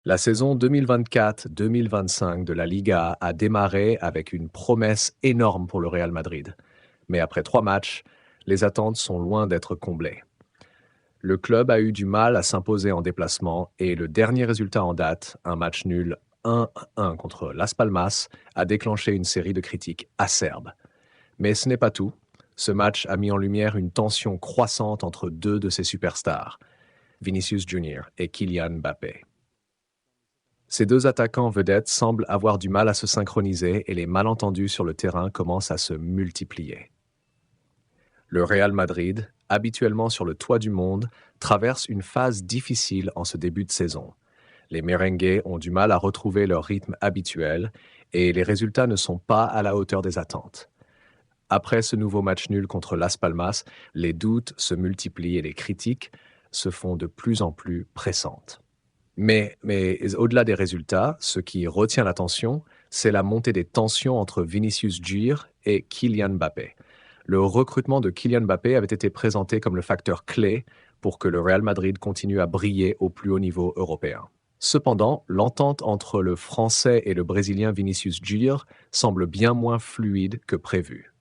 La saison 2024-2025 de la Liga a démarré avec une promesse énorme pour le Real Madrid. Mais après 3 matchs, les attentes sont loin d'être comblées. Le club a eu du mal à s'imposer en déplacement et le dernier résultat en date, un match nul 1-1 contre Las Palmas, a déclenché une série de critiques acerbes. Mais ce n'est pas tout. Ce match a mis en lumière une tension croissante entre deux de ses superstars, Vinicius Junior et Kylian Mbappé. Ces deux attaquants vedettes semblent avoir du mal à se synchroniser et les malentendus sur le terrain commencent à se multiplier. Le Real Madrid, habituellement sur le toit du monde, traverse une phase difficile en ce début de saison. Les merengues ont du mal à retrouver leur rythme habituel et les résultats ne sont pas à la hauteur des attentes. Après ce nouveau match nul contre Las Palmas, les doutes se multiplient et les critiques se font de plus en plus pressantes. Mais au-delà des résultats, ce qui retient l'attention, c'est la montée des tensions entre Vinicius Junior et Kylian Mbappé. Le recrutement de Kylian Mbappé avait été présenté comme le facteur clé pour que le Real Madrid continue à briller au plus haut niveau européen. Cependant, l'entente entre le Français et le Brésilien Vinicius Junior semble bien moins fluide que prévu.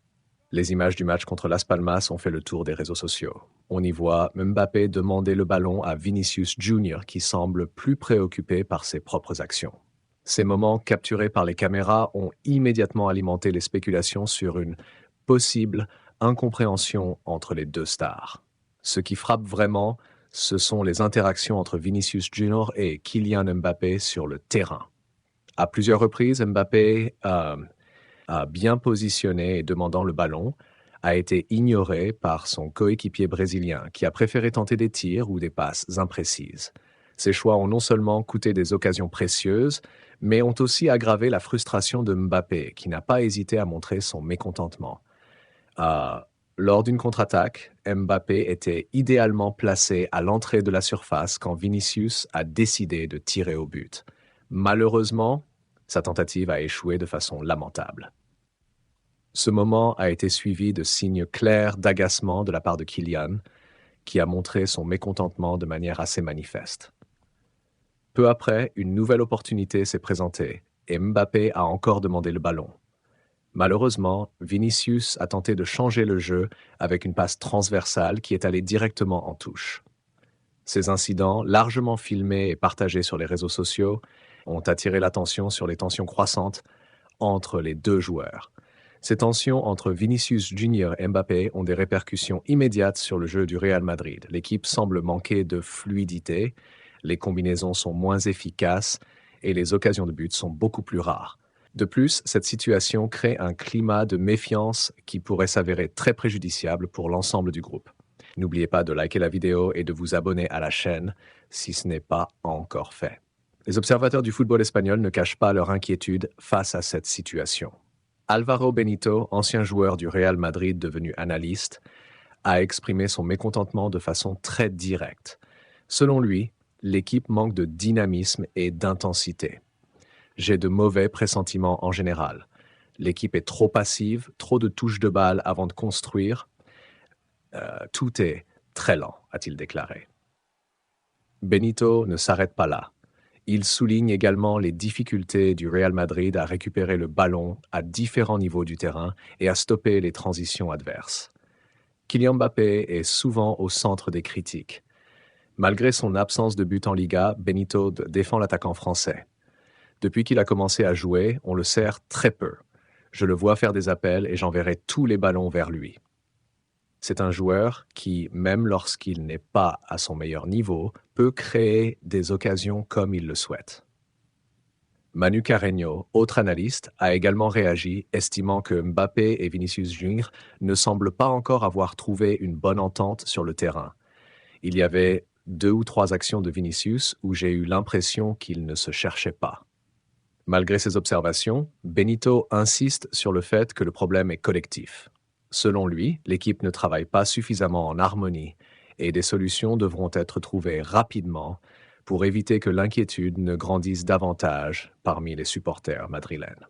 Les images du match contre Las Palmas ont fait le tour des réseaux sociaux. On y voit Mbappé demander le ballon à Vinicius Junior qui semble plus préoccupé par ses propres actions. Ces moments capturés par les caméras ont immédiatement alimenté les spéculations sur une possible incompréhension entre les deux stars. Ce qui frappe vraiment, ce sont les interactions entre Vinicius Junior et Kylian Mbappé sur le terrain. À plusieurs reprises, Mbappé bien positionné et demandant le ballon, a été ignoré par son coéquipier brésilien qui a préféré tenter des tirs ou des passes imprécises. Ces choix ont non seulement coûté des occasions précieuses, mais ont aussi aggravé la frustration de Mbappé, qui n'a pas hésité à montrer son mécontentement. Lors d'une contre-attaque, Mbappé était idéalement placé à l'entrée de la surface quand Vinicius a décidé de tirer au but. Malheureusement, sa tentative a échoué de façon lamentable. Ce moment a été suivi de signes clairs d'agacement de la part de Kylian, qui a montré son mécontentement de manière assez manifeste. Peu après, une nouvelle opportunité s'est présentée et Mbappé a encore demandé le ballon. Malheureusement, Vinicius a tenté de changer le jeu avec une passe transversale qui est allée directement en touche. Ces incidents, largement filmés et partagés sur les réseaux sociaux, ont attiré l'attention sur les tensions croissantes entre les deux joueurs. Ces tensions entre Vinicius Junior et Mbappé ont des répercussions immédiates sur le jeu du Real Madrid. L'équipe semble manquer de fluidité, les combinaisons sont moins efficaces et les occasions de but sont beaucoup plus rares. De plus, cette situation crée un climat de méfiance qui pourrait s'avérer très préjudiciable pour l'ensemble du groupe. N'oubliez pas de liker la vidéo et de vous abonner à la chaîne si ce n'est pas encore fait. Les observateurs du football espagnol ne cachent pas leur inquiétude face à cette situation. Álvaro Benito, ancien joueur du Real Madrid devenu analyste, a exprimé son mécontentement de façon très directe. Selon lui, l'équipe manque de dynamisme et d'intensité. J'ai de mauvais pressentiments en général. L'équipe est trop passive, trop de touches de balle avant de construire. Tout est très lent, a-t-il déclaré. Benito ne s'arrête pas là. Il souligne également les difficultés du Real Madrid à récupérer le ballon à différents niveaux du terrain et à stopper les transitions adverses. Kylian Mbappé est souvent au centre des critiques. Malgré son absence de but en Liga, Benito défend l'attaquant français. Depuis qu'il a commencé à jouer, on le sert très peu. Je le vois faire des appels et j'enverrai tous les ballons vers lui. C'est un joueur qui, même lorsqu'il n'est pas à son meilleur niveau, peut créer des occasions comme il le souhaite. Manu Carreño, autre analyste, a également réagi, estimant que Mbappé et Vinicius Junior ne semblent pas encore avoir trouvé une bonne entente sur le terrain. Il y avait 2 ou 3 actions de Vinicius où j'ai eu l'impression qu'il ne se cherchait pas. Malgré ces observations, Benito insiste sur le fait que le problème est collectif. Selon lui, l'équipe ne travaille pas suffisamment en harmonie et des solutions devront être trouvées rapidement pour éviter que l'inquiétude ne grandisse davantage parmi les supporters madrilènes.